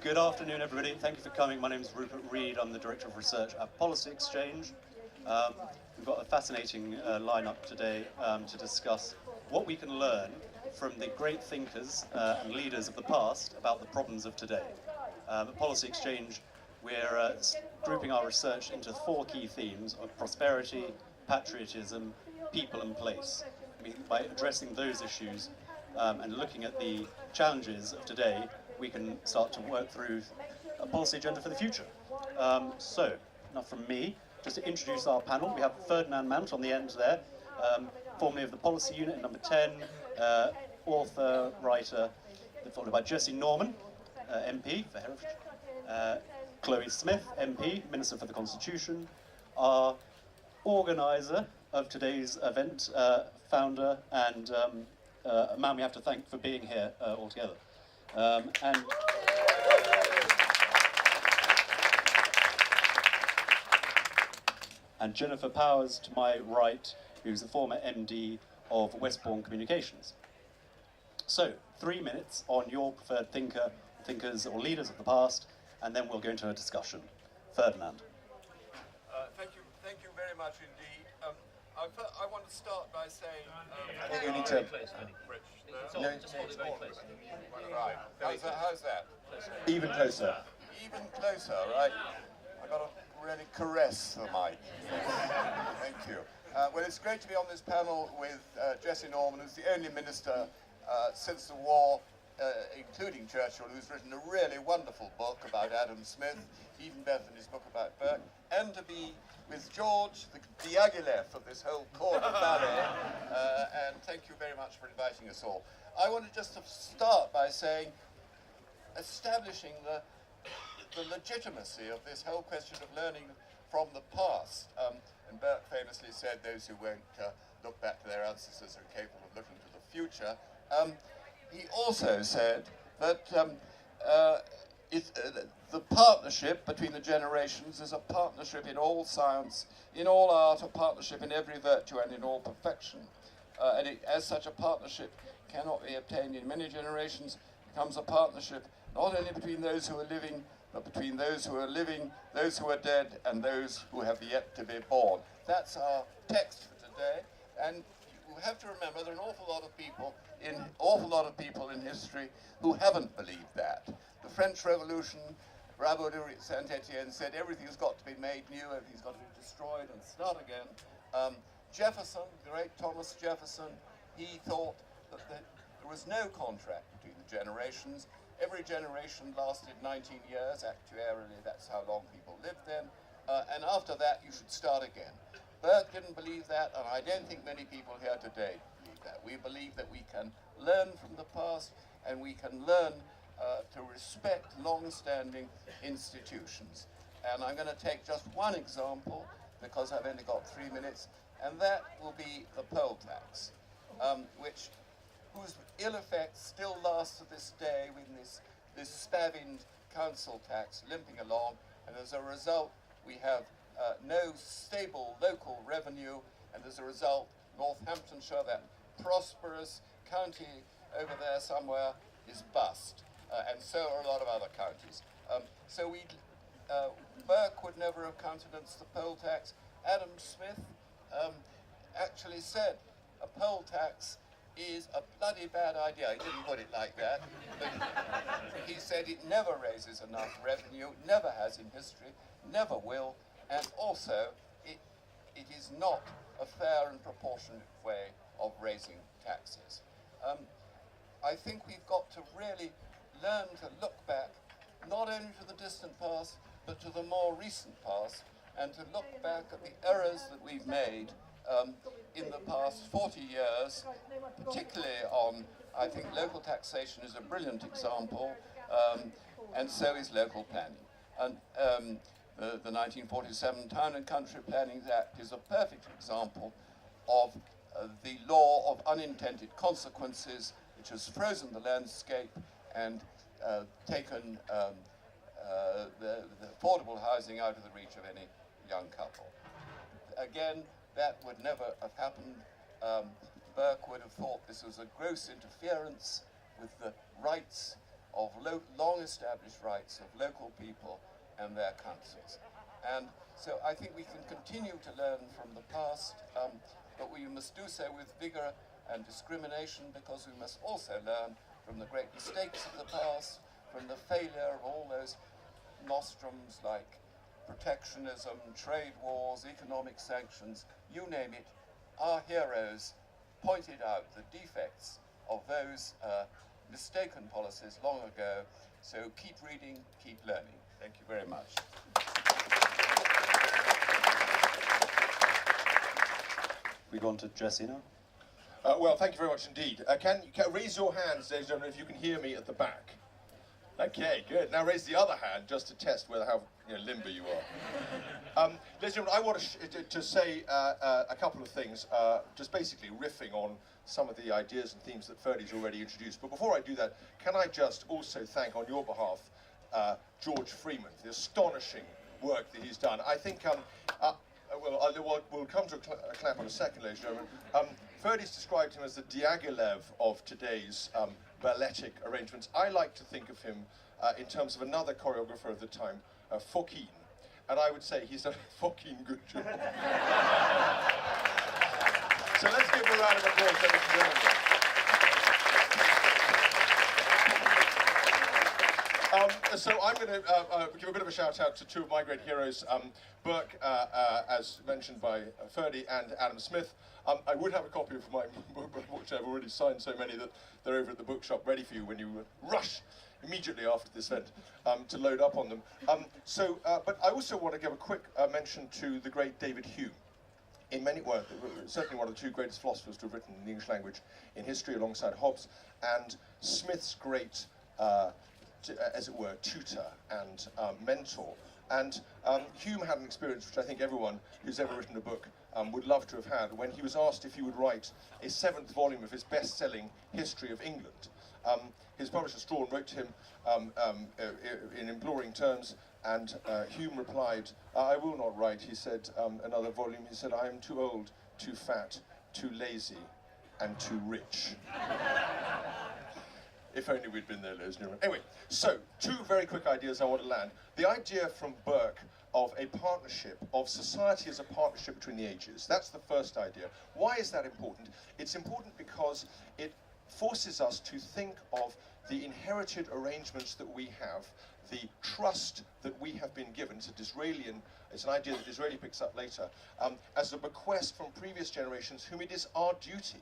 Good afternoon, everybody. Thank you for coming. My name is Rupert Reid. I'm the Director of Research at Policy Exchange. We've got a fascinating lineup today to discuss what we can learn from the great thinkers and leaders of the past about the problems of today. At Policy Exchange, we're grouping our research into 4 key themes of prosperity, patriotism, people and place. By addressing those issues and looking at the challenges of today, we can start to work through a policy agenda for the future. So, enough from me. Just to introduce our panel, we have Ferdinand Mount on the end there, formerly of the Policy Unit, number 10, author, writer, followed by Jessie Norman, MP for Herefordshire, Chloe Smith, MP, Minister for the Constitution, our organiser of today's event, founder, and a man we have to thank for being here altogether. And Jennifer Powers to my right, who's the former MD of Westbourne Communications. So, 3 minutes on your preferred thinkers or leaders of the past, and then we'll go into a discussion. Ferdinand. Thank you very much indeed. I want to start by saying... I think you need to... Just hold it very close. Right. How's that? Even closer. Even closer, right? I've got to really caress the mic. Thank you. Well, it's great to be on this panel with Jessie Norman, who's the only minister since the war, including Churchill, who's written a really wonderful book about Adam Smith, even better than his book about Burke, and to be with George, the Diaghilev of this whole court of ballet, and thank you very much for inviting us all. I wanted just to start by saying, establishing the legitimacy of this whole question of learning from the past. And Burke famously said, those who won't look back to their ancestors are capable of looking to the future. He also said that the partnership between the generations is a partnership in all science, in all art, a partnership in every virtue and in all perfection. And as such a partnership cannot be obtained in many generations, becomes a partnership not only between those who are living, but between those who are living, those who are dead, and those who have yet to be born. That's our text for today, and you have to remember there are an awful lot of people in history who haven't believed that. The French Revolution, Rabot de Saint-Étienne said everything's got to be made new, everything's got to be destroyed and start again. Jefferson, the great Thomas Jefferson, he thought that there was no contract between the generations. Every generation lasted 19 years, actuarially that's how long people lived then, and after that you should start again. Burke didn't believe that, and I don't think many people here today believe that. We believe that we can learn from the past, and we can learn to respect long-standing institutions. And I'm going to take just one example, because I've only got 3 minutes, and that will be the poll tax, whose ill effects still last to this day with this spavined council tax limping along, and as a result we have no stable local revenue, and as a result Northamptonshire, that prosperous county over there somewhere, is bust, and so are a lot of other counties. Burke would never have countenanced the poll tax. Adam Smith actually said a poll tax is a bloody bad idea. He didn't put it like that, but he said it never raises enough revenue, never has in history, never will, and also it is not a fair and proportionate way of raising taxes. I think we've got to really learn to look back, not only to the distant past, but to the more recent past, and to look back at the errors that we've made in the past 40 years, particularly on, I think local taxation is a brilliant example, and so is local planning. And the 1947 Town and Country Planning Act is a perfect example of the law of unintended consequences, which has frozen the landscape and taken the affordable housing out of the reach of any young couple. Again, that would never have happened. Burke would have thought this was a gross interference with the rights of long-established rights of local people and their councils. And so I think we can continue to learn from the past, but we must do so with vigour and discrimination, because we must also learn from the great mistakes of the past, from the failure of all those nostrums like protectionism, trade wars, economic sanctions, you name it. Our heroes pointed out the defects of those mistaken policies long ago. So keep reading, keep learning. Thank you very much. We go on to Jesse now. Well, thank you very much indeed. Can raise your hands, ladies and gentlemen, if you can hear me at the back. Okay, good. Now raise the other hand just to test how limber you are. Ladies and gentlemen, I want to say a couple of things, just basically riffing on some of the ideas and themes that Ferdy's already introduced. But before I do that, can I just also thank on your behalf George Freeman for the astonishing work that he's done. I think, we'll come to a clap in a second, ladies and gentlemen. Ferdy's described him as the Diaghilev of today's balletic arrangements. I like to think of him in terms of another choreographer of the time, Fokine. And I would say he's done a fucking good job. So let's give him a round of applause, ladies and gentlemen. So I'm going to give a bit of a shout out to two of my great heroes, Burke, as mentioned by Ferdy, and Adam Smith. I would have a copy of my book, but unfortunately I've already signed so many that they're over at the bookshop ready for you when you rush immediately after this event to load up on them. But I also want to give a quick mention to the great David Hume. In many words, certainly one of the two greatest philosophers to have written in the English language in history, alongside Hobbes, and Smith's great as it were, tutor and mentor. And Hume had an experience which I think everyone who's ever written a book would love to have had, when he was asked if he would write a 7th volume of his best-selling History of England. His publisher Strahan wrote to him in imploring terms, and Hume replied, "I will not write," he said, "another volume." He said, "I am too old, too fat, too lazy, and too rich." If only we'd been there, ladies and gentlemen. Anyway, so two very quick ideas I want to land. The idea from Burke of a partnership, of society as a partnership between the ages. That's the first idea. Why is that important? It's important because it forces us to think of the inherited arrangements that we have, the trust that we have been given. It's an idea that Disraeli picks up later, as a bequest from previous generations whom it is our duty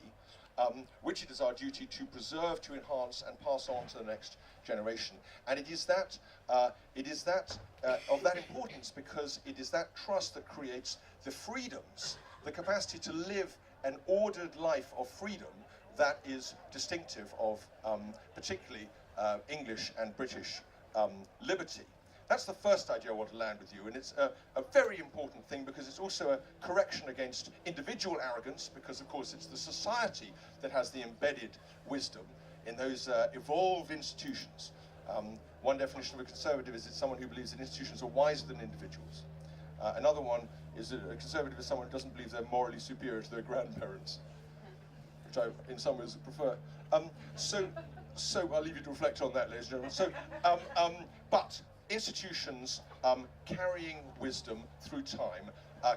to preserve, to enhance, and pass on to the next generation. And it is that of that importance, because it is that trust that creates the freedoms, the capacity to live an ordered life of freedom that is distinctive of particularly English and British liberty. That's the first idea I want to land with you, and it's a very important thing, because it's also a correction against individual arrogance, because of course it's the society that has the embedded wisdom in those evolved institutions. One definition of a conservative is it's someone who believes that institutions are wiser than individuals. Another one is that a conservative is someone who doesn't believe they're morally superior to their grandparents, which I, in some ways, prefer. So I'll leave you to reflect on that, ladies and gentlemen. But institutions carrying wisdom through time,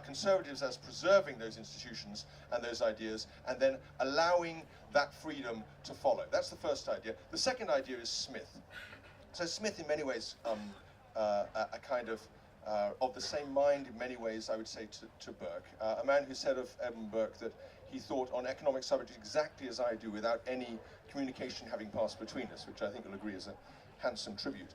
conservatives as preserving those institutions and those ideas, and then allowing that freedom to follow. That's the first idea. The second idea is Smith. So Smith, in many ways, a kind of the same mind, in many ways, I would say, to Burke. A man who said of Edmund Burke that he thought on economic subjects exactly as I do, without any communication having passed between us, which I think you'll agree is a handsome tribute.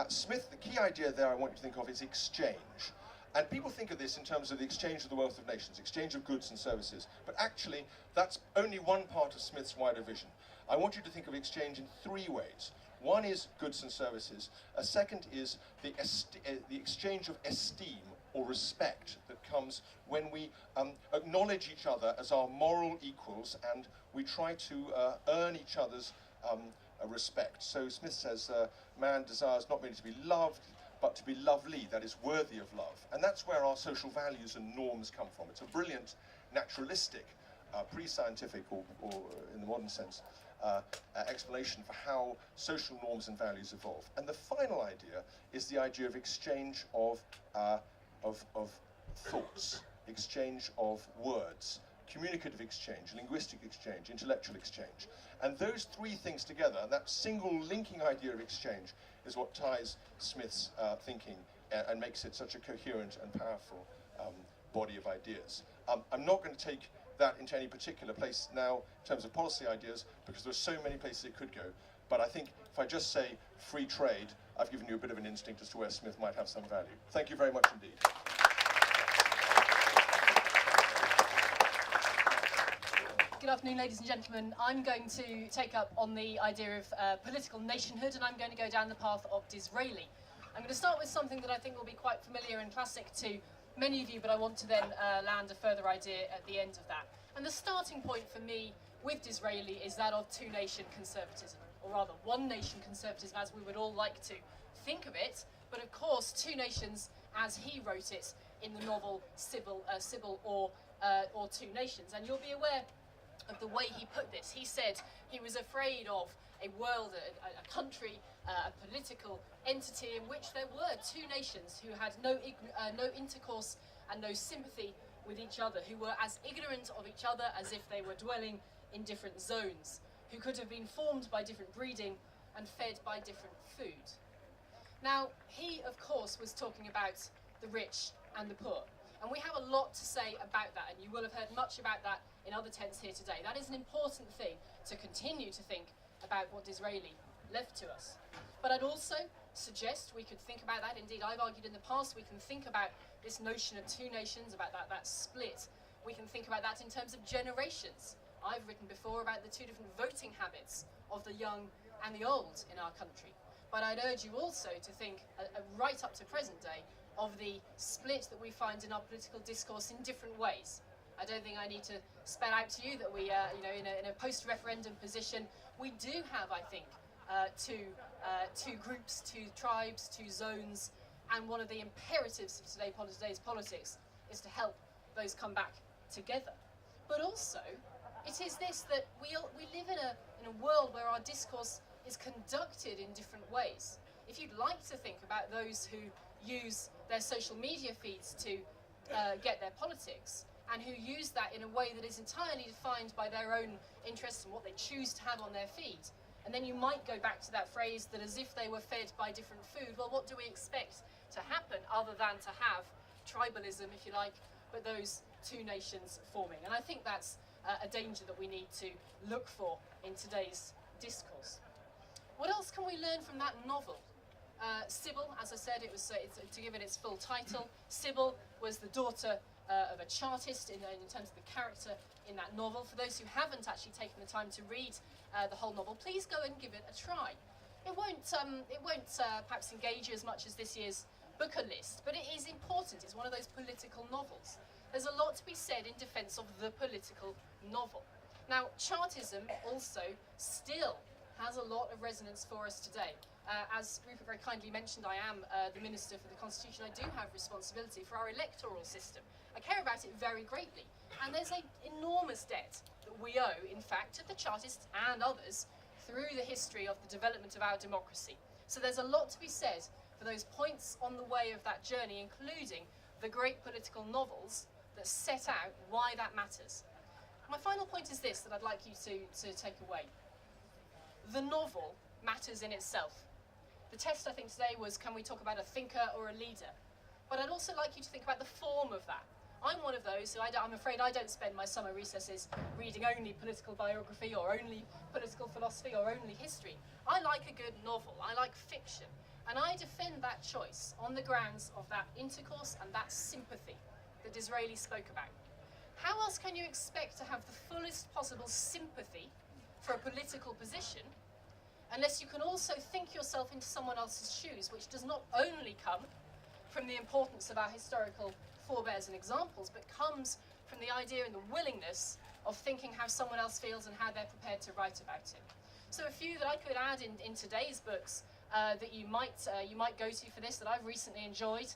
Smith, the key idea there I want you to think of is exchange. And people think of this in terms of the exchange of the wealth of nations, exchange of goods and services. But actually, that's only one part of Smith's wider vision. I want you to think of exchange in three ways. One is goods and services. A second is the exchange of esteem or respect that comes when we acknowledge each other as our moral equals, and we try to earn each other's respect. So Smith says, man desires not merely to be loved, but to be lovely, that is worthy of love. And that's where our social values and norms come from. It's a brilliant, naturalistic, pre-scientific, or in the modern sense, explanation for how social norms and values evolve. And the final idea is the idea of exchange of thoughts, exchange of words, communicative exchange, linguistic exchange, intellectual exchange. And those three things together, that single linking idea of exchange, is what ties Smith's thinking and makes it such a coherent and powerful body of ideas. I'm not going to take that into any particular place now in terms of policy ideas, because there are so many places it could go. But I think if I just say free trade, I've given you a bit of an instinct as to where Smith might have some value. Thank you very much indeed. Good afternoon, ladies and gentlemen. I'm going to take up on the idea of political nationhood, and I'm going to go down the path of Disraeli. I'm going to start with something that I think will be quite familiar and classic to many of you, but I want to then land a further idea at the end of that. And the starting point for me with Disraeli is that of two-nation conservatism, or rather one-nation conservatism as we would all like to think of it, but of course two nations as he wrote it in the novel Sybil or Two Nations. And you'll be aware of the way he put this. He said he was afraid of a world, a country, a political entity in which there were two nations who had no intercourse and no sympathy with each other, who were as ignorant of each other as if they were dwelling in different zones, who could have been formed by different breeding and fed by different food. Now, he, of course, was talking about the rich and the poor. And we have a lot to say about that, and you will have heard much about that in other tents here today. That is an important thing to continue to think about what Disraeli left to us. But I'd also suggest we could think about that. Indeed, I've argued in the past we can think about this notion of two nations, about that split. We can think about that in terms of generations. I've written before about the two different voting habits of the young and the old in our country. But I'd urge you also to think, right up to present day, of the split that we find in our political discourse in different ways. I don't think I need to spell out to you that we, in a post-referendum position, we do have, I think, two groups, two tribes, two zones, and one of the imperatives of today's politics is to help those come back together. But also, it is this, that we live in a world where our discourse is conducted in different ways. If you'd like to think about those who use their social media feeds to get their politics, and who use that in a way that is entirely defined by their own interests and what they choose to have on their feed, and then you might go back to that phrase that as if they were fed by different food. Well, what do we expect to happen other than to have tribalism, if you like, but those two nations forming? And I think that's a danger that we need to look for in today's discourse. What else can we learn from that novel? Sybil, as I said, to give it its full title, Sybil was the daughter of a chartist in terms of the character in that novel. For those who haven't actually taken the time to read the whole novel, please go and give it a try. It won't perhaps engage you as much as this year's Booker list, but it is important. It's one of those political novels. There's a lot to be said in defence of the political novel. Now, Chartism also still has a lot of resonance for us today. As Rupert very kindly mentioned, I am the Minister for the Constitution. I do have responsibility for our electoral system. I care about it very greatly. And there's an enormous debt that we owe, in fact, to the Chartists and others through the history of the development of our democracy. So there's a lot to be said for those points on the way of that journey, including the great political novels that set out why that matters. My final point is this that I'd like you to take away. The novel matters in itself. The test, I think, today was, can we talk about a thinker or a leader? But I'd also like you to think about the form of that. I'm one of those who I'm afraid I don't spend my summer recesses reading only political biography or only political philosophy or only history. I like a good novel. I like fiction. And I defend that choice on the grounds of that intercourse and that sympathy that Disraeli spoke about. How else can you expect to have the fullest possible sympathy for a political position unless you can also think yourself into someone else's shoes, which does not only come from the importance of our historical forebears and examples, but comes from the idea and the willingness of thinking how someone else feels and how they're prepared to write about it. So a few that I could add in today's books that you might go to for this, that I've recently enjoyed.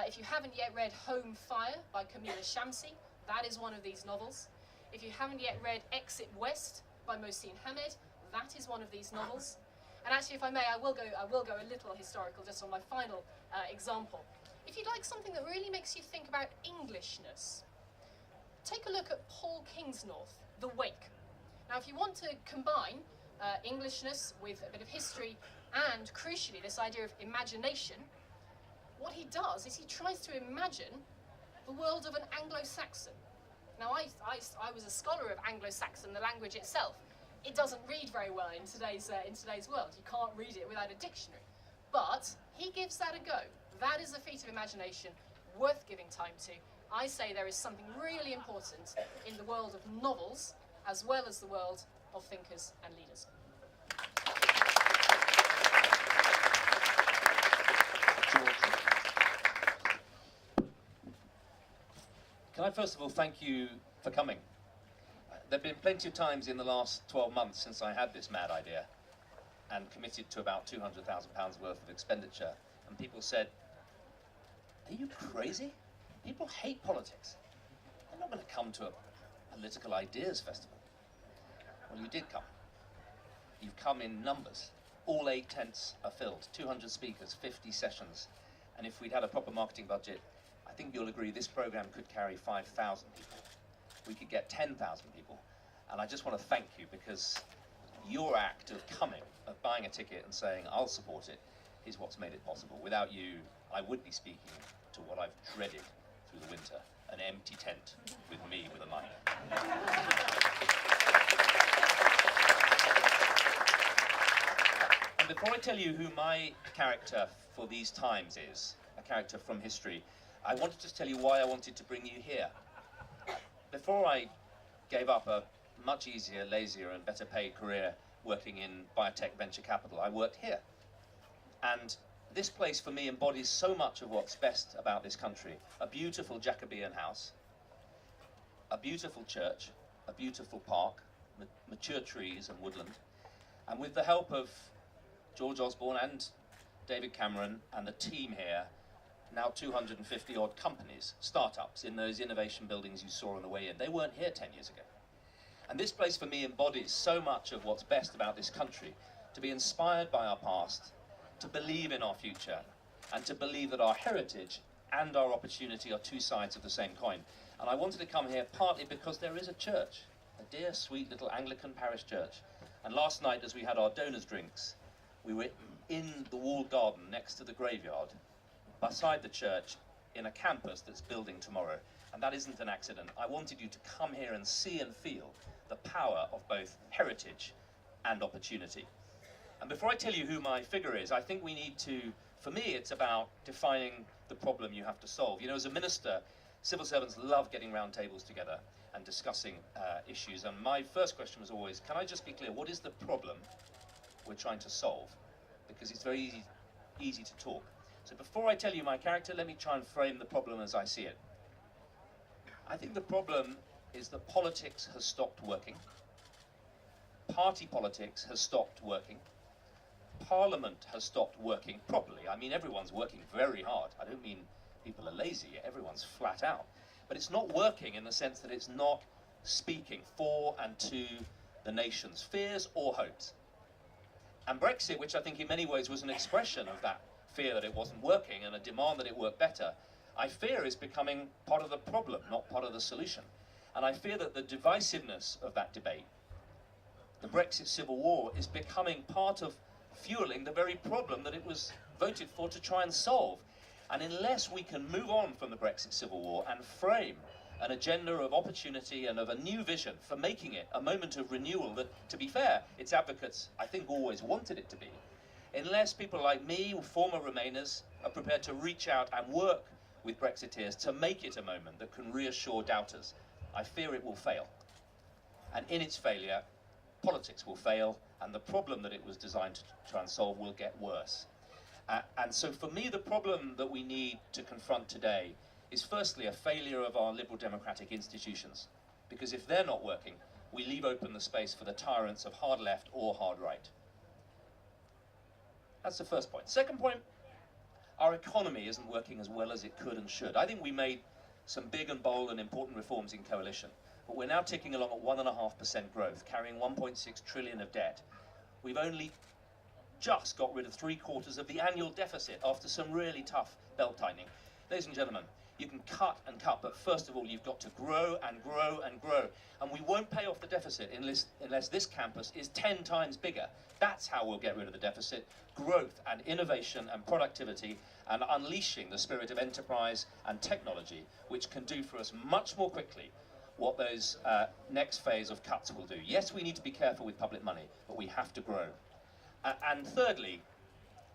If you haven't yet read Home Fire by Kamila Shamsi, that is one of these novels. If you haven't yet read Exit West by Mohsin Hamed, That is one of these novels. And actually, if I may, I will go a little historical just on my final example. If you'd like something that really makes you think about Englishness, take a look at Paul Kingsnorth, The Wake. Now, if you want to combine Englishness with a bit of history and, crucially, this idea of imagination, what he does is he tries to imagine the world of an Anglo-Saxon. Now, I was a scholar of Anglo-Saxon, the language itself. It doesn't read very well in today's world. You can't read it without a dictionary. But he gives that a go. That is a feat of imagination worth giving time to. I say there is something really important in the world of novels, as well as the world of thinkers and leaders. Can I first of all thank you for coming? There have been plenty of times in the last 12 months since I had this mad idea and committed to about £200,000 worth of expenditure, and people said, "Are you crazy? People hate politics. They're not going to come to a political ideas festival." Well, you did come. You've come in numbers. All 8 tents are filled, 200 speakers, 50 sessions, and if we'd had a proper marketing budget, I think you'll agree this program could carry 5,000 people. We could get 10,000 people. And I just want to thank you, because your act of coming, of buying a ticket and saying, "I'll support it," is what's made it possible. Without you, I would be speaking to what I've dreaded through the winter, an empty tent with me with a mic. And before I tell you who my character for these times is, a character from history, I want to just tell you why I wanted to bring you here. Before I gave up a much easier, lazier and better paid career working in biotech venture capital, I worked here. And this place for me embodies so much of what's best about this country. A beautiful Jacobean house, a beautiful church, a beautiful park, mature trees and woodland. And with the help of George Osborne and David Cameron and the team here, now 250 odd companies, startups in those innovation buildings you saw on the way in. They weren't here 10 years ago. And this place for me embodies so much of what's best about this country, to be inspired by our past, to believe in our future, and to believe that our heritage and our opportunity are two sides of the same coin. And I wanted to come here partly because there is a church, a dear, sweet little Anglican parish church. And last night, as we had our donors' drinks, we were in the walled garden next to the graveyard, beside the church, in a campus that's building tomorrow. And that isn't an accident. I wanted you to come here and see and feel the power of both heritage and opportunity. And before I tell you who my figure is, I think we need to, for me, it's about defining the problem you have to solve. You know, as a minister, civil servants love getting round tables together and discussing issues. And my first question was always, can I just be clear, what is the problem we're trying to solve? Because it's very easy to talk. So before I tell you my character, let me try and frame the problem as I see it. I think the problem is that politics has stopped working. Party politics has stopped working. Parliament has stopped working properly. I mean, everyone's working very hard. I don't mean people are lazy. Everyone's flat out. But it's not working in the sense that it's not speaking for and to the nation's fears or hopes. And Brexit, which I think in many ways was an expression of that fear that it wasn't working and a demand that it work better, I fear is becoming part of the problem, not part of the solution. And I fear that the divisiveness of that debate, the Brexit civil war, is becoming part of fueling the very problem that it was voted for to try and solve. And unless we can move on from the Brexit civil war and frame an agenda of opportunity and of a new vision for making it a moment of renewal that, to be fair, its advocates, I think, always wanted it to be, unless people like me, former Remainers, are prepared to reach out and work with Brexiteers to make it a moment that can reassure doubters, I fear it will fail. And in its failure, politics will fail, and the problem that it was designed to try and solve will get worse. And so for me, the problem that we need to confront today is firstly a failure of our liberal democratic institutions. Because if they're not working, we leave open the space for the tyrants of hard left or hard right. That's the first point. Second point, our economy isn't working as well as it could and should. I think we made some big and bold and important reforms in coalition. but we're now ticking along at 1.5% growth, carrying 1.6 trillion of debt. We've only just got rid of 3/4 of the annual deficit after some really tough belt tightening. Ladies and gentlemen, you can cut and cut, but first of all, you've got to grow and grow and grow. And we won't pay off the deficit unless this campus is 10 times bigger. That's how we'll get rid of the deficit. Growth and innovation and productivity and unleashing the spirit of enterprise and technology, which can do for us much more quickly what those next phase of cuts will do. Yes, we need to be careful with public money, but we have to grow. And thirdly,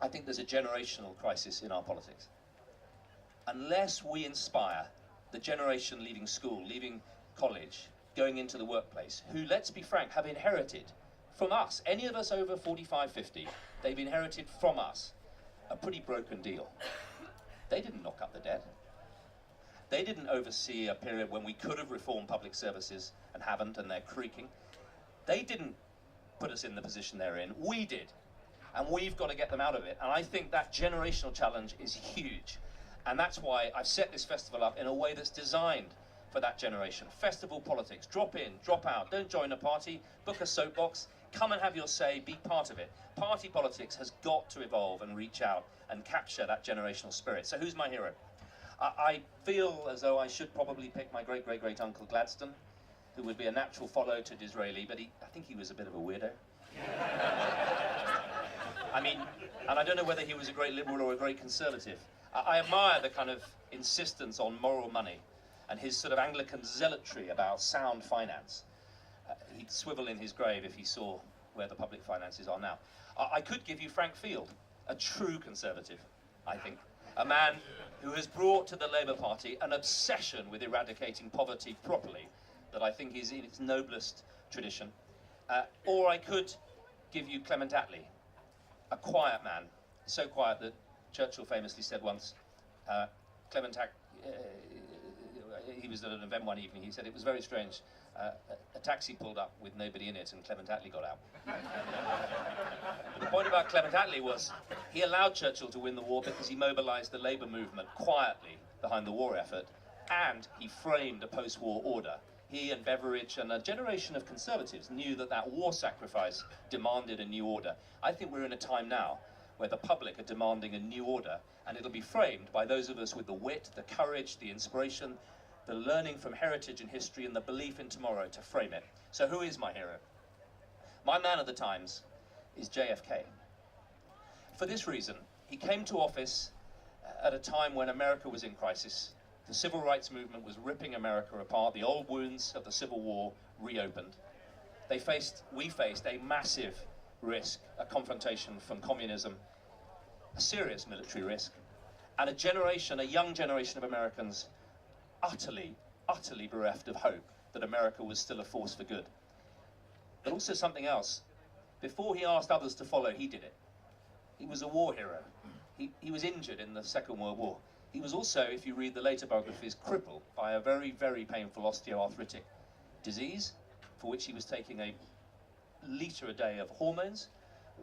I think there's a generational crisis in our politics. Unless we inspire the generation leaving school, leaving college, going into the workplace, who, let's be frank, have inherited from us, any of us over 45, 50, they've inherited from us a pretty broken deal. They didn't knock up the debt. They didn't oversee a period when we could have reformed public services and haven't, and they're creaking. They didn't put us in the position they're in. We did. And we've got to get them out of it. And I think that generational challenge is huge. And that's why I've set this festival up in a way that's designed for that generation. Festival politics, drop in, drop out, don't join a party, book a soapbox, come and have your say, be part of it. Party politics has got to evolve and reach out and capture that generational spirit. So who's my hero? I feel as though I should probably pick my great-great-great-uncle Gladstone, who would be a natural follow to Disraeli, but I think he was a bit of a weirdo. I mean, and I don't know whether he was a great liberal or a great conservative. I admire the kind of insistence on moral money and his sort of Anglican zealotry about sound finance. He'd swivel in his grave if he saw where the public finances are now. I could give you Frank Field, a true conservative, I think. A man who has brought to the Labour Party an obsession with eradicating poverty properly that I think is in its noblest tradition. Or I could give you Clement Attlee, a quiet man, so quiet that Churchill famously said once, he was at an event one evening, he said it was very strange, a taxi pulled up with nobody in it and Clement Attlee got out. But the point about Clement Attlee was he allowed Churchill to win the war because he mobilised the Labour movement quietly behind the war effort, and he framed a post-war order. He and Beveridge and a generation of conservatives knew that that war sacrifice demanded a new order. I think we're in a time now where the public are demanding a new order, and it'll be framed by those of us with the wit, the courage, the inspiration, the learning from heritage and history, and the belief in tomorrow to frame it. So who is my hero? My man of the times is JFK. For this reason, he came to office at a time when America was in crisis. The civil rights movement was ripping America apart. The old wounds of the Civil War reopened. We faced a massive risk, a confrontation from communism, a serious military risk, and a young generation of Americans utterly bereft of hope that America was still a force for good. But also something else. Before he asked others to follow, he did it. He was a war hero. He was injured in the Second World War. He was also, if you read the later biographies, crippled by a very, very painful osteoarthritic disease, for which he was taking a litre a day of hormones,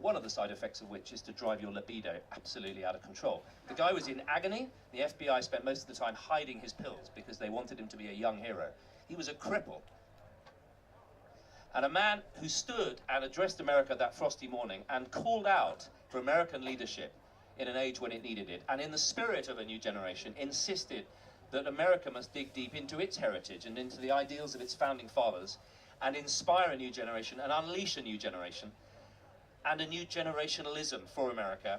one of the side effects of which is to drive your libido absolutely out of control. The guy was in agony. The FBI spent most of the time hiding his pills because they wanted him to be a young hero. He was a cripple. And a man who stood and addressed America that frosty morning and called out for American leadership in an age when it needed it, and in the spirit of a new generation, insisted that America must dig deep into its heritage and into the ideals of its founding fathers and inspire a new generation and unleash a new generation and a new generationalism for America.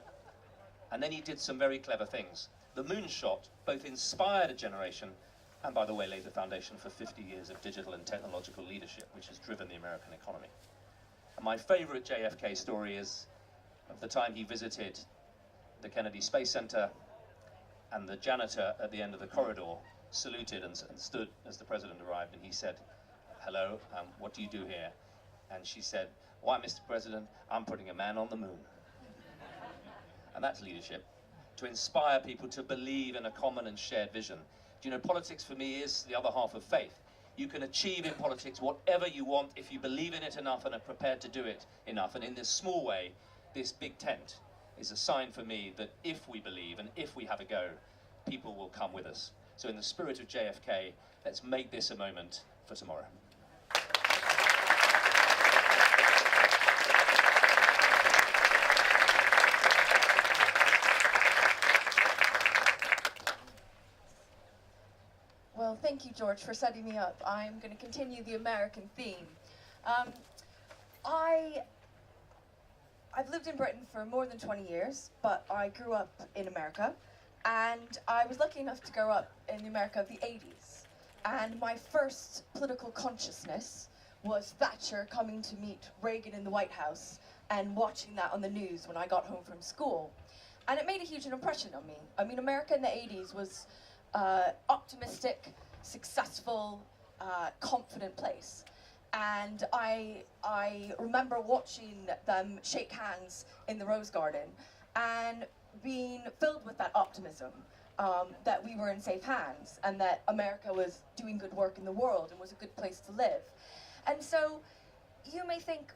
And then he did some very clever things. The moonshot both inspired a generation and, by the way, laid the foundation for 50 years of digital and technological leadership, which has driven the American economy. And my favourite JFK story is of the time he visited the Kennedy Space Center, and the janitor at the end of the corridor saluted and stood as the president arrived, and he said, "Hello, what do you do here?" And she said, "Why, Mr. President, I'm putting a man on the moon." And that's leadership, to inspire people to believe in a common and shared vision. Do you know, politics for me is the other half of faith. You can achieve in politics whatever you want if you believe in it enough and are prepared to do it enough. And in this small way, this big tent is a sign for me that if we believe and if we have a go, people will come with us. So in the spirit of JFK, let's make this a moment for tomorrow. George, for setting me up. I'm going to continue the American theme. I've lived in Britain for more than 20 years, but I grew up in America, and I was lucky enough to grow up in the America of the 80s. And my first political consciousness was Thatcher coming to meet Reagan in the White House and watching that on the news when I got home from school. And it made a huge impression on me. I mean, America in the 80s was optimistic, successful, confident place. And I remember watching them shake hands in the Rose Garden and being filled with that optimism, that we were in safe hands and that America was doing good work in the world and was a good place to live. And so you may think,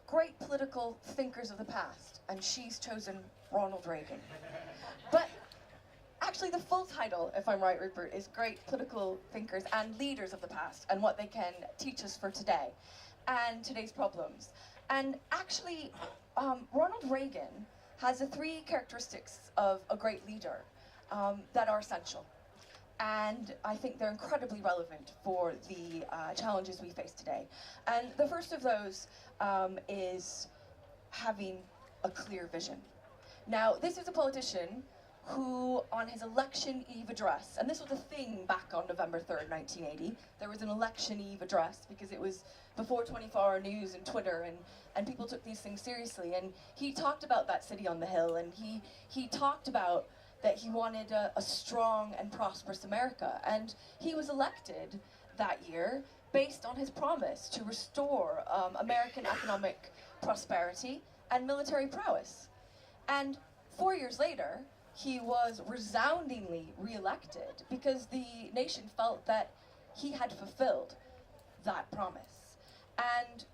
great political thinkers of the past, and she's chosen Ronald Reagan. But actually the full title, if I'm right, Rupert, is Great Political Thinkers and Leaders of the Past and what they can teach us for today and today's problems. And actually, Ronald Reagan has the three characteristics of a great leader that are essential. And I think they're incredibly relevant for the challenges we face today. And the first of those is having a clear vision. Now, this is a politician who, on his election eve address, and this was a thing back on November 3rd, 1980, there was an election eve address because it was before 24-hour news and Twitter, and people took these things seriously. And he talked about that city on the hill, and he talked about that he wanted a strong and prosperous America. And he was elected that year based on his promise to restore American economic prosperity and military prowess. And 4 years later, he was resoundingly re-elected because the nation felt that he had fulfilled that promise. And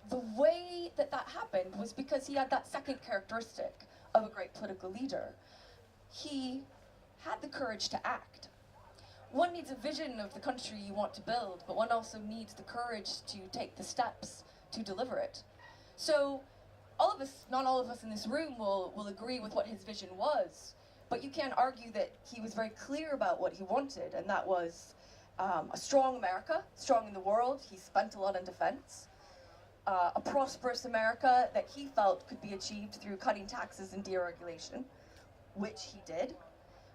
the way that that happened was because he had that second characteristic of a great political leader. He had the courage to act. One needs a vision of the country you want to build, but one also needs the courage to take the steps to deliver it. So all of us, not all of us in this room will agree with what his vision was, but you can't argue that he was very clear about what he wanted, and that was a strong America, strong in the world. He spent a lot on defense. A prosperous America that he felt could be achieved through cutting taxes and deregulation, which he did.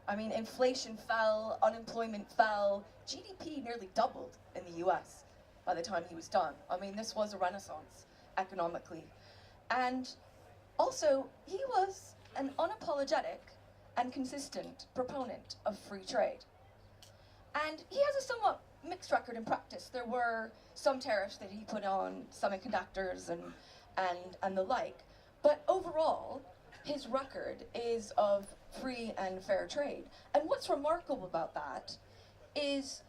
I mean, inflation fell, unemployment fell, GDP nearly doubled in the US by the time he was done. I mean, this was a renaissance economically. And also, he was an unapologetic and consistent proponent of free trade. And he has a somewhat mixed record in practice. There were some tariffs that he put on semiconductors and the like, but overall, his record is of free and fair trade. And what's remarkable about that is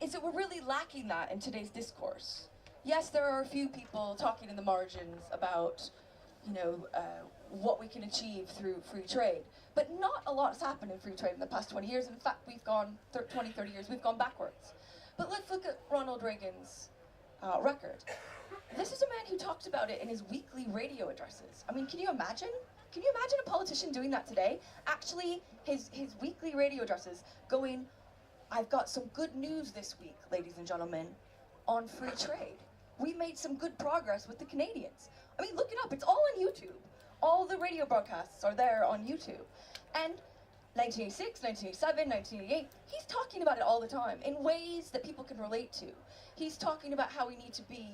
that we're really lacking that in today's discourse. Yes, there are a few people talking in the margins about, what we can achieve through free trade, but not a lot has happened in free trade in the past 20 years. In fact, we've gone 20, 30 years, we've gone backwards. But let's look at Ronald Reagan's record. This is a man who talked about it in his weekly radio addresses. I mean, can you imagine? Can you imagine a politician doing that today? Actually, his weekly radio addresses going, I've got some good news this week, ladies and gentlemen, on free trade. We made some good progress with the Canadians. I mean, look it up, it's all on YouTube. All the radio broadcasts are there on YouTube. And 1986, 1987, 1988, he's talking about it all the time in ways that people can relate to. He's talking about how we need to be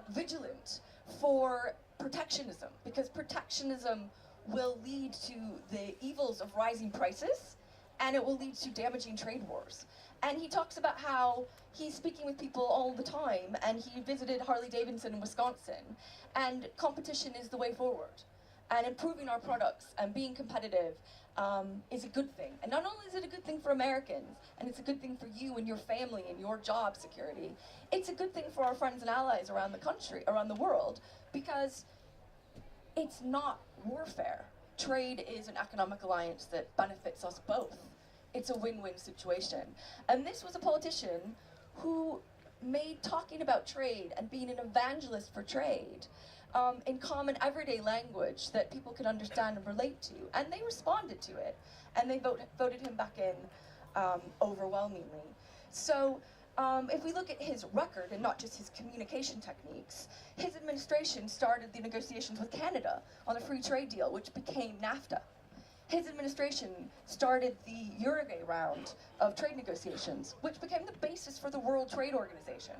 vigilant for protectionism, because protectionism will lead to the evils of rising prices, and it will lead to damaging trade wars. And he talks about how he's speaking with people all the time, and he visited Harley-Davidson in Wisconsin, and competition is the way forward. And improving our products and being competitive is a good thing. And not only is it a good thing for Americans, and it's a good thing for you and your family and your job security, it's a good thing for our friends and allies around the country, around the world, because it's not warfare. Trade is an economic alliance that benefits us both. It's a win-win situation. And this was a politician who made talking about trade and being an evangelist for trade in common everyday language that people could understand and relate to. And they responded to it. And they voted him back in overwhelmingly. So if we look at his record and not just his communication techniques, his administration started the negotiations with Canada on a free trade deal, which became NAFTA. His administration started the Uruguay round of trade negotiations, which became the basis for the World Trade Organization.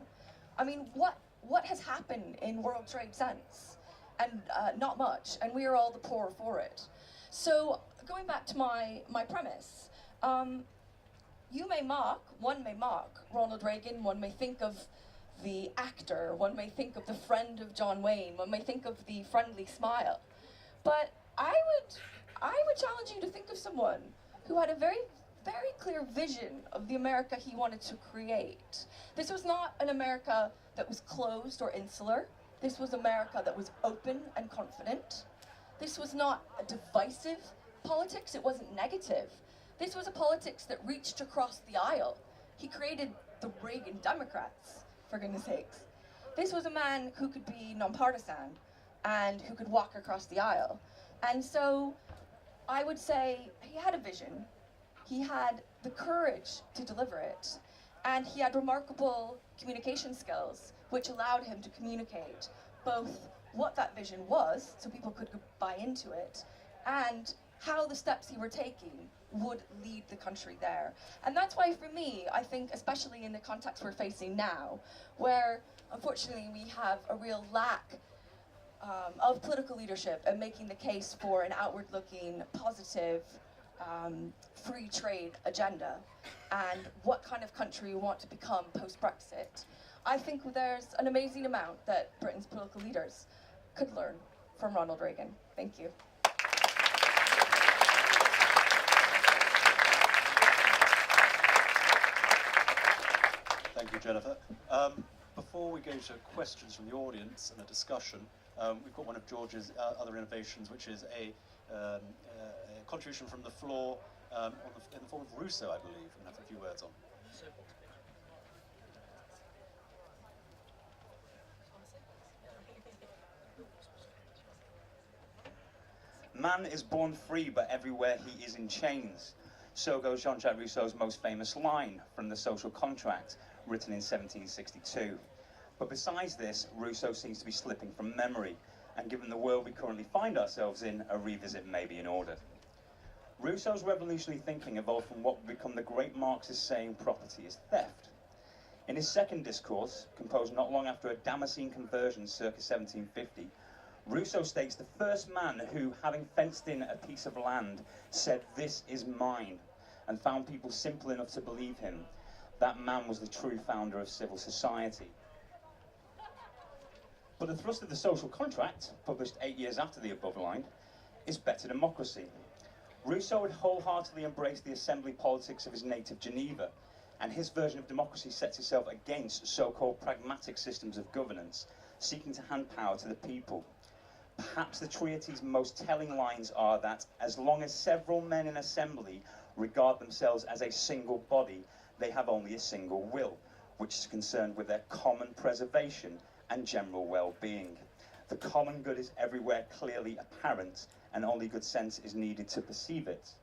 I mean, what has happened in world trade since? And not much, and we are all the poorer for it. So going back to my premise, one may mock Ronald Reagan, one may think of the actor, one may think of the friend of John Wayne, one may think of the friendly smile, but I would challenge you to think of someone who had a very, very clear vision of the America he wanted to create. This was not an America that was closed or insular. This was America that was open and confident. This was not a divisive politics, it wasn't negative. This was a politics that reached across the aisle. He created the Reagan Democrats, for goodness sakes. This was a man who could be nonpartisan and who could walk across the aisle. And so I would say he had a vision, he had the courage to deliver it, and he had remarkable communication skills, which allowed him to communicate both what that vision was, so people could buy into it, and how the steps he were taking would lead the country there. And that's why, for me, I think, especially in the context we're facing now, where unfortunately we have a real lack of political leadership and making the case for an outward-looking, positive, free trade agenda, and what kind of country we want to become post-Brexit, I think there's an amazing amount that Britain's political leaders could learn from Ronald Reagan. Thank you. Thank you, Jennifer. Before we go to questions from the audience and a discussion, we've got one of George's other innovations, which is a contribution from the floor in the form of Rousseau, I believe, and have a few words on. Man is born free, but everywhere he is in chains. So goes Jean-Jacques Rousseau's most famous line from The Social Contract, written in 1762. But besides this, Rousseau seems to be slipping from memory, and given the world we currently find ourselves in, a revisit may be in order. Rousseau's revolutionary thinking evolved from what would become the great Marxist saying, property is theft. In his second discourse, composed not long after a Damascene conversion circa 1750, Rousseau states the first man who, having fenced in a piece of land, said, "This is mine," and found people simple enough to believe him. That man was the true founder of civil society. But the thrust of The Social Contract, published 8 years after the above line, is better democracy. Rousseau had wholeheartedly embraced the assembly politics of his native Geneva, and his version of democracy sets itself against so-called pragmatic systems of governance, seeking to hand power to the people. Perhaps the treatise's most telling lines are that, as long as several men in assembly regard themselves as a single body, they have only a single will, which is concerned with their common preservation and general well-being. The common good is everywhere clearly apparent, and only good sense is needed to perceive it.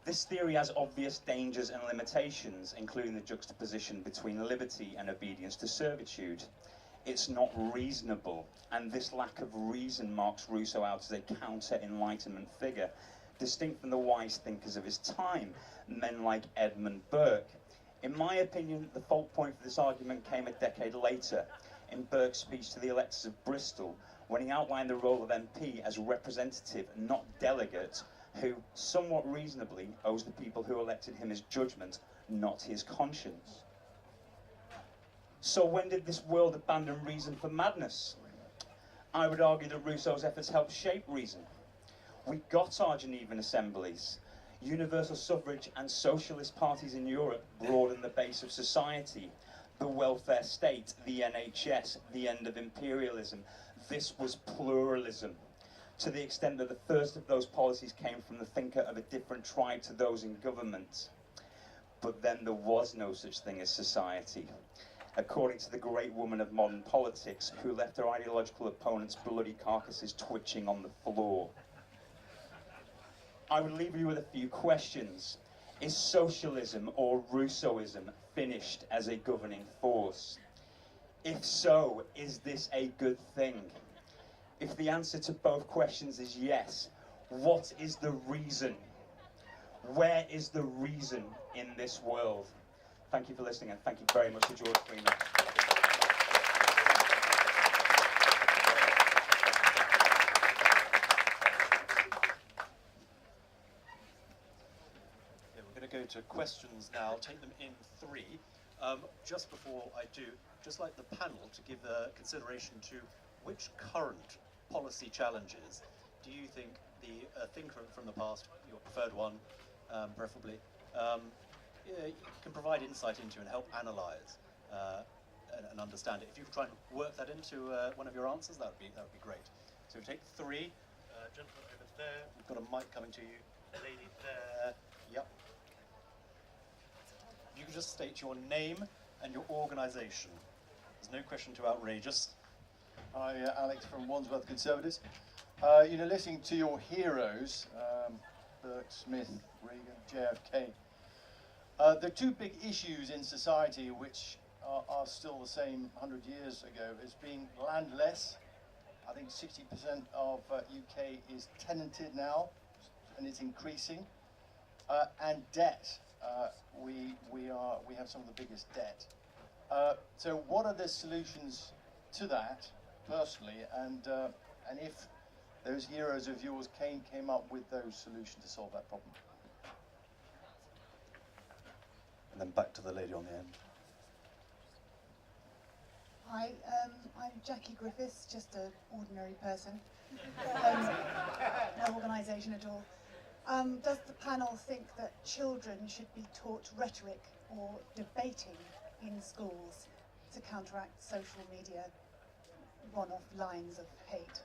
This theory has obvious dangers and limitations, including the juxtaposition between liberty and obedience to servitude. It's not reasonable, and this lack of reason marks Rousseau out as a counter-Enlightenment figure, distinct from the wise thinkers of his time, men like Edmund Burke. In my opinion, the fault point for this argument came a decade later, in Burke's speech to the electors of Bristol, when he outlined the role of MP as representative, not delegate, who, somewhat reasonably, owes the people who elected him his judgment, not his conscience. So when did this world abandon reason for madness? I would argue that Rousseau's efforts helped shape reason. We got our Genevan assemblies. Universal suffrage and socialist parties in Europe broadened the base of society. The welfare state, the NHS, the end of imperialism. This was pluralism, to the extent that the first of those policies came from the thinker of a different tribe to those in government. But then there was no such thing as society, according to the great woman of modern politics, who left her ideological opponents' bloody carcasses twitching on the floor. I would leave you with a few questions. Is socialism or Rousseauism finished as a governing force? If so, is this a good thing? If the answer to both questions is yes, what is the reason? Where is the reason in this world? Thank you for listening, and thank you very much to George Freeman. We're going to go to questions now. I'll take them in three. Just before I do, just like the panel to give consideration to which current policy challenges do you think the thinker from the past, your preferred one, preferably, can provide insight into and help analyse and understand it. If you could try and work that into one of your answers, that would be great. So we take three. Gentleman over there. We've got a mic coming to you. Lady there. Yep. You can just state your name and your organisation. There's no question too outrageous. Hi, Alex from Wandsworth Conservatives. Listening to your heroes, Burke, Smith, Reagan, JFK, there are two big issues in society which are still the same 100 years ago, as being landless. I think 60% of UK is tenanted now, and it's increasing, and debt. We have some of the biggest debt. So what are the solutions to that, personally, and if those heroes of yours came up with those solutions to solve that problem? And then back to the lady on the end. Hi, I'm Jackie Griffiths, just an ordinary person. No organisation at all. Does the panel think that children should be taught rhetoric or debating in schools to counteract social media one-off lines of hate?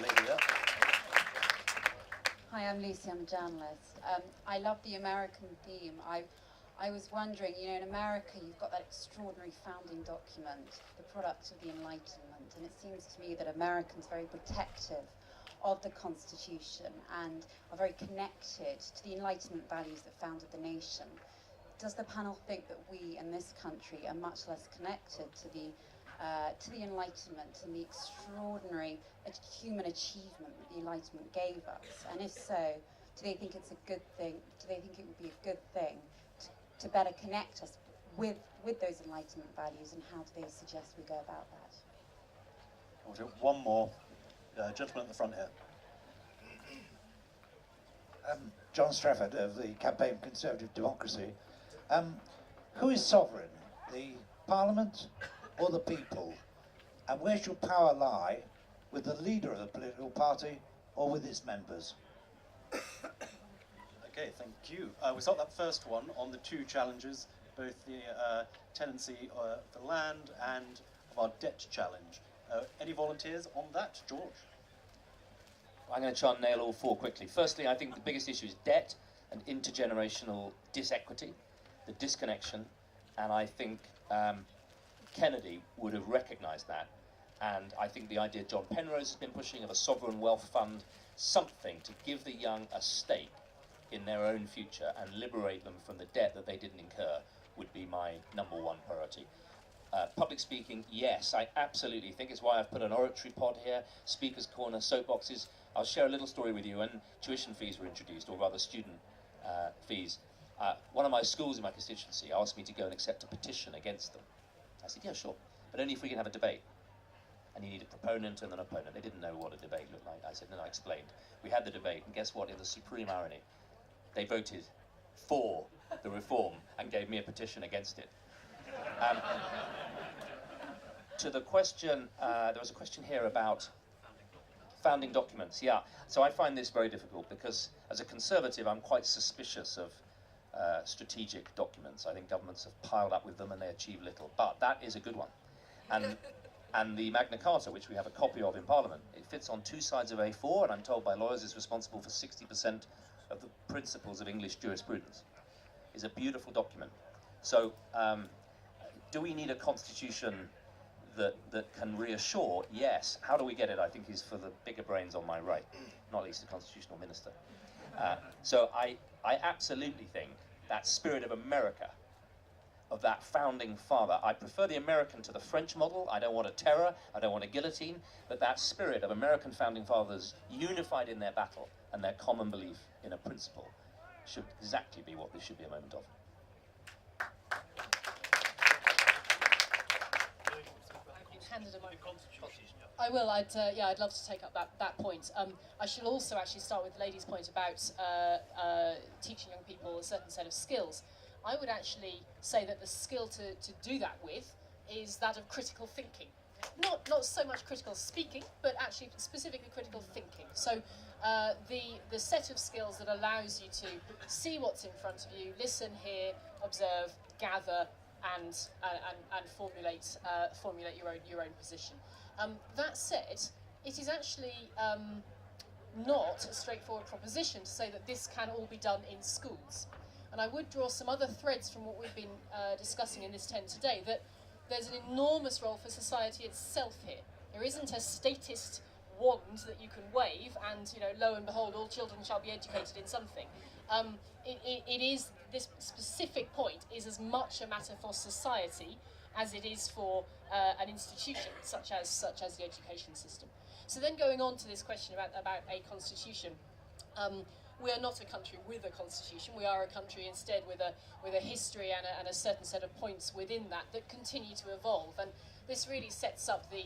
Lady up. Hi, I'm Lucy, I'm a journalist. I love the American theme. I was wondering, in America you've got that extraordinary founding document, the product of the Enlightenment, and it seems to me that Americans are very protective of the Constitution and are very connected to the Enlightenment values that founded the nation. Does the panel think that we in this country are much less connected to the Enlightenment and the extraordinary human achievement that the Enlightenment gave us? And if so, do they think it's a good thing? Do they think it would be a good thing to better connect us with those Enlightenment values, and how do they suggest we go about that? We'll do one more. Gentleman at the front here. John Strafford of the Campaign for Conservative Democracy. Who is sovereign, the Parliament or the people? And where should power lie, with the leader of the political party or with its members? Okay, thank you. We start that first one on the two challenges, both the tenancy of the land and of our debt challenge. Any volunteers on that? George? I'm going to try and nail all four quickly. Firstly, I think the biggest issue is debt and intergenerational disequity, the disconnection, and I think Kennedy would have recognised that. And I think the idea John Penrose has been pushing of a sovereign wealth fund, something to give the young a stake in their own future and liberate them from the debt that they didn't incur, would be my number one priority. Public speaking, yes, I absolutely think it's why I've put an oratory pod here, speaker's corner, soapboxes. I'll share a little story with you. When tuition fees were introduced, or rather student fees, one of my schools in my constituency asked me to go and accept a petition against them. I said, yeah, sure, but only if we can have a debate. And you need a proponent and an opponent. They didn't know what a debate looked like. I said, no, I explained. We had the debate, and guess what? In the supreme irony, they voted for the reform and gave me a petition against it. To the question, there was a question here about founding documents. Yeah, so I find this very difficult because as a Conservative, I'm quite suspicious of strategic documents. I think governments have piled up with them and they achieve little, but that is a good one. And the Magna Carta, which we have a copy of in Parliament, it fits on two sides of A4, and I'm told by lawyers is responsible for 60% of the principles of English jurisprudence. It's a beautiful document. So, do we need a constitution that can reassure, yes. How do we get it, I think, is for the bigger brains on my right, not least the constitutional minister. So I absolutely think that spirit of America, of that founding father, I prefer the American to the French model. I don't want a terror, I don't want a guillotine, but that spirit of American founding fathers unified in their battle and their common belief in a principle should exactly be what this should be a moment of. I will. I'd love to take up that point. I shall also actually start with the lady's point about teaching young people a certain set of skills. I would actually say that the skill to do that with is that of critical thinking. Not so much critical speaking, but actually specifically critical thinking. So the set of skills that allows you to see what's in front of you, listen, hear, observe, gather, and formulate your own position. That said, it is actually not a straightforward proposition to say that this can all be done in schools. And I would draw some other threads from what we've been discussing in this tent today, that there's an enormous role for society itself here. There isn't a statist wand that you can wave and, lo and behold, all children shall be educated in something. It is, this specific point is as much a matter for society as it is for an institution such as the education system. So then going on to this question about a constitution, we are not a country with a constitution. We are a country instead with a history and a certain set of points within that continue to evolve. And this really sets up the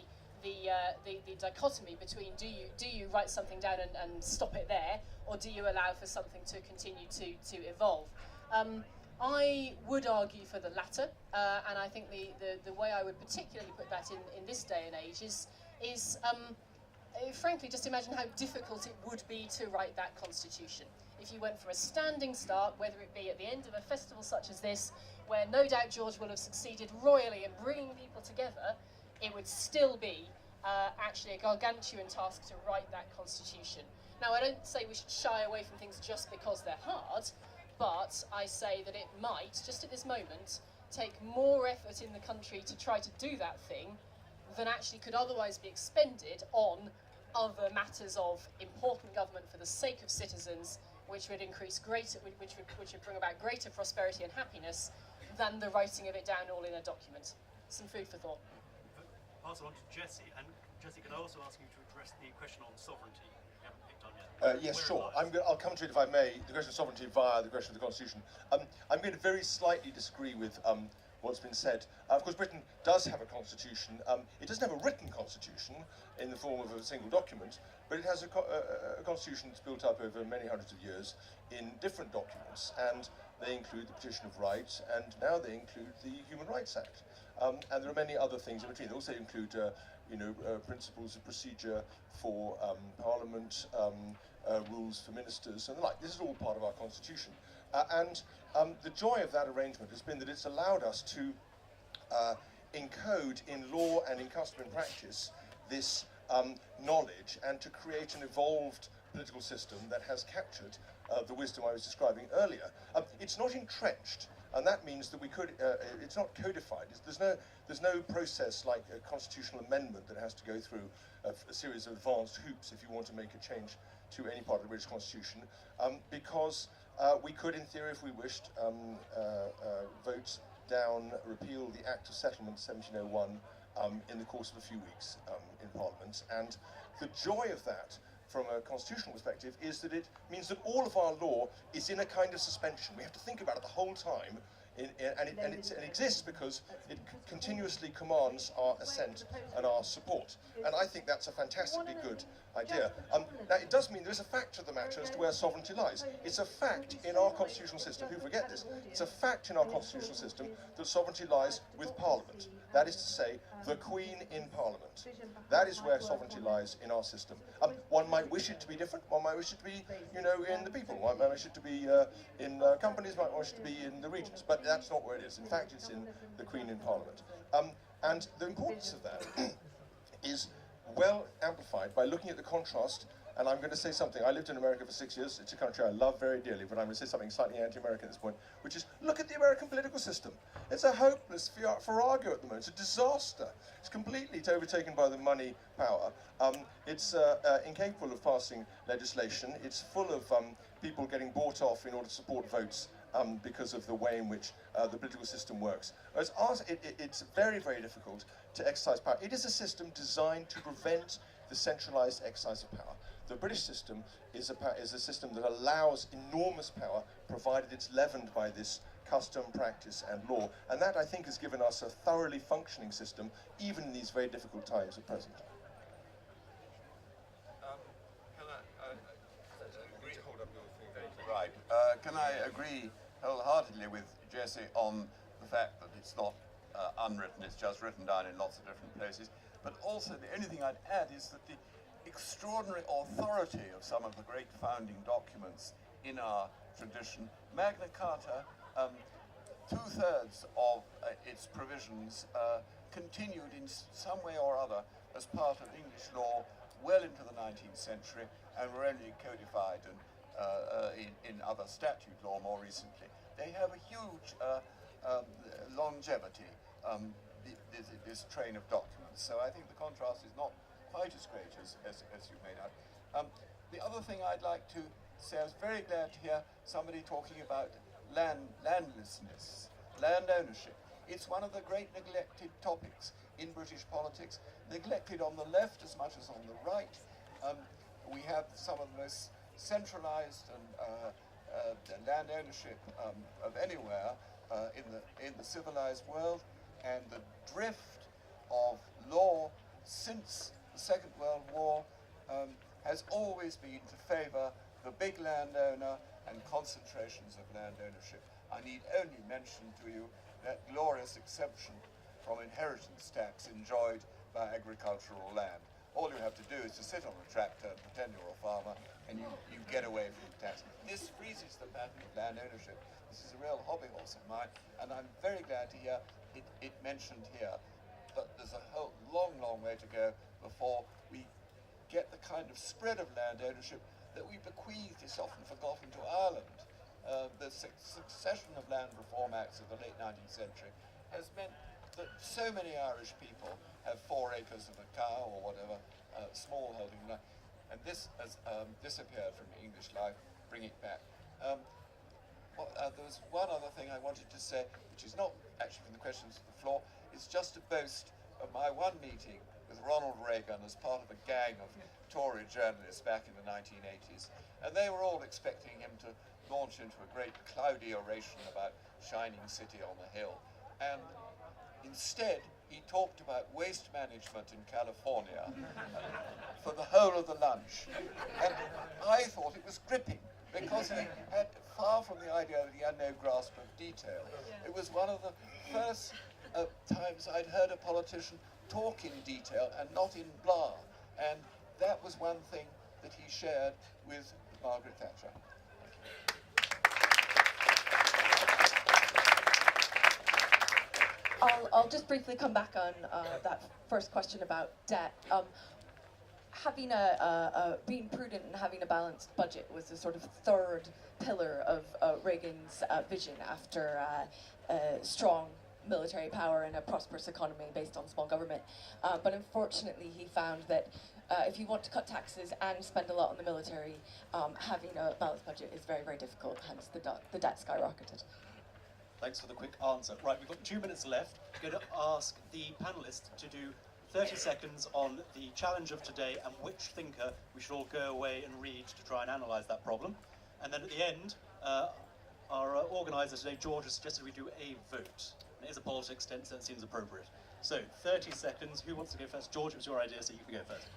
dichotomy between do you write something down and stop it there, or do you allow for something to continue to evolve? I would argue for the latter, and I think the way I would particularly put that in this day and age is frankly, just imagine how difficult it would be to write that constitution. If you went for a standing start, whether it be at the end of a festival such as this, where no doubt George will have succeeded royally in bringing people together, it would still be actually a gargantuan task to write that constitution. Now, I don't say we should shy away from things just because they're hard, but I say that it might, just at this moment, take more effort in the country to try to do that thing than actually could otherwise be expended on other matters of important government for the sake of citizens, which would which would bring about greater prosperity and happiness than the writing of it down all in a document. Some food for thought. Pass it on to Jesse, and Jesse, can I also ask you to address the question on sovereignty? We haven't picked on yet. Yes, sure. I'll come to it if I may. The question of sovereignty via the question of the constitution. I'm going to very slightly disagree with what's been said. Of course, Britain does have a constitution. It doesn't have a written constitution in the form of a single document, but it has a constitution that's built up over many hundreds of years in different documents, and they include the Petition of Rights, and now they include the Human Rights Act. And there are many other things in between. They also include, principles of procedure for Parliament, rules for ministers, and the like. This is all part of our constitution. And the joy of that arrangement has been that it's allowed us to encode in law and in custom and practice this knowledge, and to create an evolved political system that has captured the wisdom I was describing earlier. It's not entrenched, and that means that we could, it's not codified. There's no process like a constitutional amendment that has to go through a series of advanced hoops if you want to make a change to any part of the British Constitution, because we could, in theory, if we wished, vote down, repeal the Act of Settlement 1701 in the course of a few weeks in Parliament. And the joy of that, from a constitutional perspective, is that it means that all of our law is in a kind of suspension. We have to think about it the whole time, and it exists because it continuously commands our assent and our support. And I think that's a fantastically good idea. Now, it does mean there's a fact of the matter as to where sovereignty lies. It's a fact in our constitutional system, people forget this, it's a fact in our constitutional system that sovereignty lies with Parliament. That is to say, the Queen in Parliament. That is where sovereignty lies in our system. One might wish it to be different. One might wish it to be, in the people. One might wish it to be in companies. One might wish it to be in the regions. But that's not where it is. In fact, it's in the Queen in Parliament. And the importance of that is well amplified by looking at the contrast And I'm going to say something. I lived in America for 6 years. It's a country I love very dearly, but I'm going to say something slightly anti-American at this point, which is, look at the American political system. It's a hopeless farrago at the moment. It's a disaster. It's completely overtaken by the money power. It's incapable of passing legislation. It's full of people getting bought off in order to support votes because of the way in which the political system works. It's very, very difficult to exercise power. It is a system designed to prevent the centralized exercise of power. The British system is a system that allows enormous power, provided it's leavened by this custom, practice, and law. And that, I think, has given us a thoroughly functioning system, even in these very difficult times at present. Right. Can I agree wholeheartedly with Jesse on the fact that it's not unwritten, it's just written down in lots of different places. But also, the only thing I'd add is that the extraordinary authority of some of the great founding documents in our tradition, Magna Carta, two-thirds of its provisions continued in some way or other as part of English law well into the 19th century and were only codified in other statute law more recently. They have a huge longevity, this train of documents. So I think the contrast is not quite as great as you made out. The other thing I'd like to say, I was very glad to hear somebody talking about landlessness, land ownership. It's one of the great neglected topics in British politics, neglected on the left as much as on the right. We have some of the most centralized and land ownership of anywhere in the civilized world, and the drift of law since the Second World War has always been to favor the big landowner and concentrations of land ownership. I need only mention to you that glorious exemption from inheritance tax enjoyed by agricultural land. All you have to do is to sit on a tractor and pretend you're a farmer, and you get away from the tax. This freezes the pattern of land ownership. This is a real hobby horse of mine, and I'm very glad to hear it mentioned here. But there's a whole long way to go before we get the kind of spread of land ownership that we bequeathed, is often forgotten, to Ireland. The succession of land reform acts of the late 19th century has meant that so many Irish people have 4 acres of a cow or whatever, small holding land, and this has disappeared from English life. Bring it back. There was one other thing I wanted to say, which is not actually from the questions of the floor. It's just a boast of my one meeting with Ronald Reagan as part of a gang of Tory journalists back in the 1980s, and they were all expecting him to launch into a great cloudy oration about shining city on the hill, and instead he talked about waste management in California for the whole of the lunch, and I thought it was gripping, because he had, far from the idea that he had no grasp of detail. It was one of the first times I'd heard a politician talk in detail and not in blah, and that was one thing that he shared with Margaret Thatcher. I'll just briefly come back on that first question about debt. Having being prudent and having a balanced budget was the sort of third pillar of Reagan's vision after strong military power and a prosperous economy based on small government. But unfortunately, he found that if you want to cut taxes and spend a lot on the military, having a balanced budget is very, very difficult, hence the debt skyrocketed. Thanks for the quick answer. Right, we've got 2 minutes left. I'm going to ask the panellists to do 30 seconds on the challenge of today and which thinker we should all go away and read to try and analyse that problem. And then at the end, our organiser today, George, has suggested we do a vote. And it is a politics tent, so it seems appropriate. So, 30 seconds. Who wants to go first? George, it was your idea, so you can go first.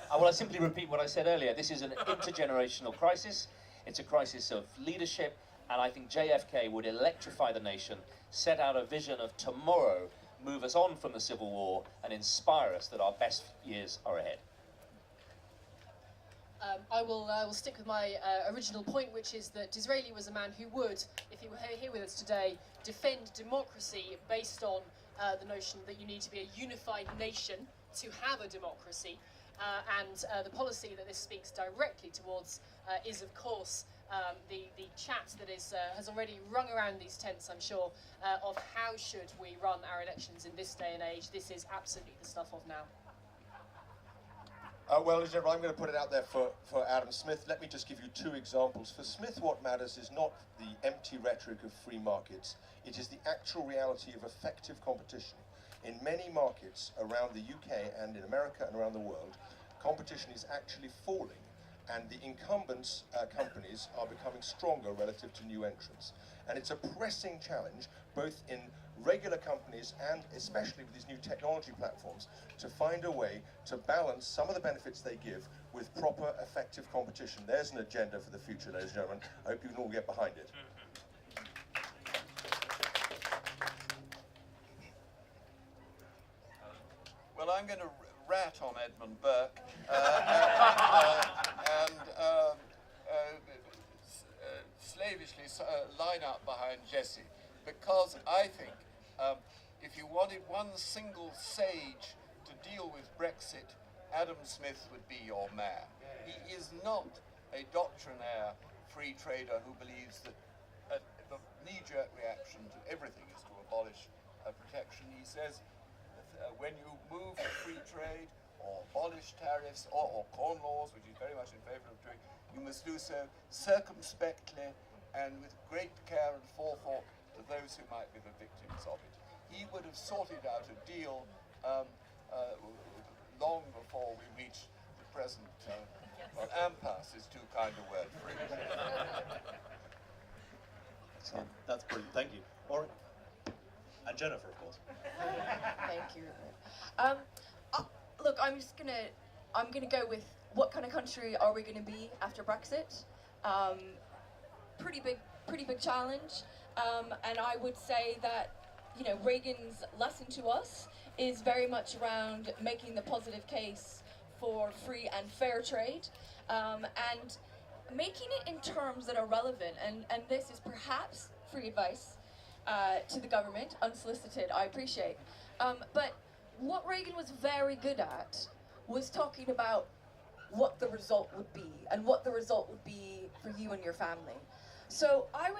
Well, I simply repeat what I said earlier. This is an intergenerational crisis. It's a crisis of leadership, and I think JFK would electrify the nation, set out a vision of tomorrow, move us on from the Civil War, and inspire us that our best years are ahead. I will stick with my original point, which is that Disraeli was a man who would, if he were here with us today, defend democracy based on the notion that you need to be a unified nation to have a democracy. and the policy that this speaks directly towards is, of course, the chat that has already rung around these tents, I'm sure, of how should we run our elections in this day and age. This is absolutely the stuff of now. Well, ladies and gentlemen, I'm going to put it out there for Adam Smith. Let me just give you two examples. For Smith, what matters is not the empty rhetoric of free markets. It is the actual reality of effective competition. In many markets around the UK and in America and around the world, competition is actually falling, and the incumbents companies are becoming stronger relative to new entrants. And it's a pressing challenge, both in regular companies and especially with these new technology platforms, to find a way to balance some of the benefits they give with proper, effective competition. There's an agenda for the future, ladies and gentlemen. I hope you can all get behind it. Well, I'm going to rat on Edmund Burke slavishly line up behind Jesse, because I think if you wanted one single sage to deal with Brexit, Adam Smith would be your man. He is not a doctrinaire free trader who believes that the knee-jerk reaction to everything is to abolish protection. He says when you move to free trade or abolish tariffs or corn laws, which he's very much in favour of doing, you must do so circumspectly and with great care and forethought to those who might be the victims of it. He would have sorted out a deal long before we reach the present, well, impasse is too kind a word for it. That's brilliant, thank you. Warren? And Jennifer, of course. Thank you. Look, I'm gonna go with what kind of country are we gonna be after Brexit? Pretty big challenge. And I would say that, you know, Reagan's lesson to us is very much around making the positive case for free and fair trade, and making it in terms that are relevant. And this is perhaps free advice to the government, unsolicited, I appreciate. But what Reagan was very good at was talking about what the result would be and what the result would be for you and your family. So I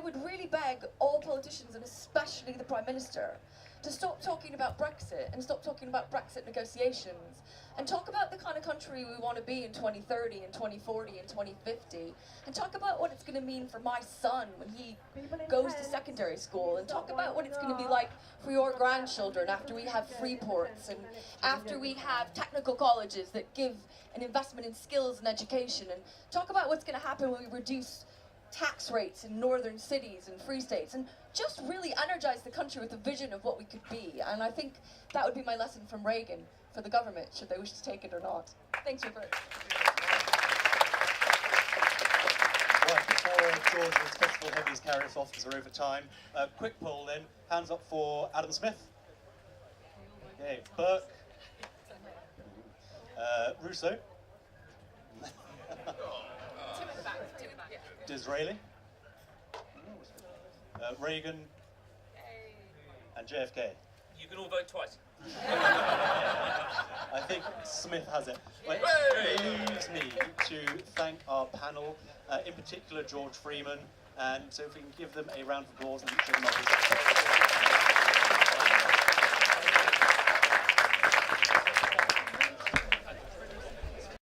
would really beg all politicians, and especially the Prime Minister, to stop talking about Brexit and stop talking about Brexit negotiations and talk about the kind of country we want to be in 2030 and 2040 and 2050, and talk about what it's going to mean for my son when he goes to secondary school, and talk about what it's going to be like for your grandchildren after we have free ports and after we have technical colleges that give an investment in skills and education, and talk about what's going to happen when we reduce tax rates in northern cities and free states, and just really energize the country with a vision of what we could be. And I think that would be my lesson from Reagan for the government, should they wish to take it or not. Thanks, Rupert. Right, before George's festival heavies carry us off, because we're over time, quick poll then. Hands up for Adam Smith. Okay, Burke. Rousseau. Disraeli. Reagan. And JFK. You can all vote twice. I think Smith has it. Well, it leaves me to thank our panel, in particular George Freeman, and so if we can give them a round of applause and each of them up.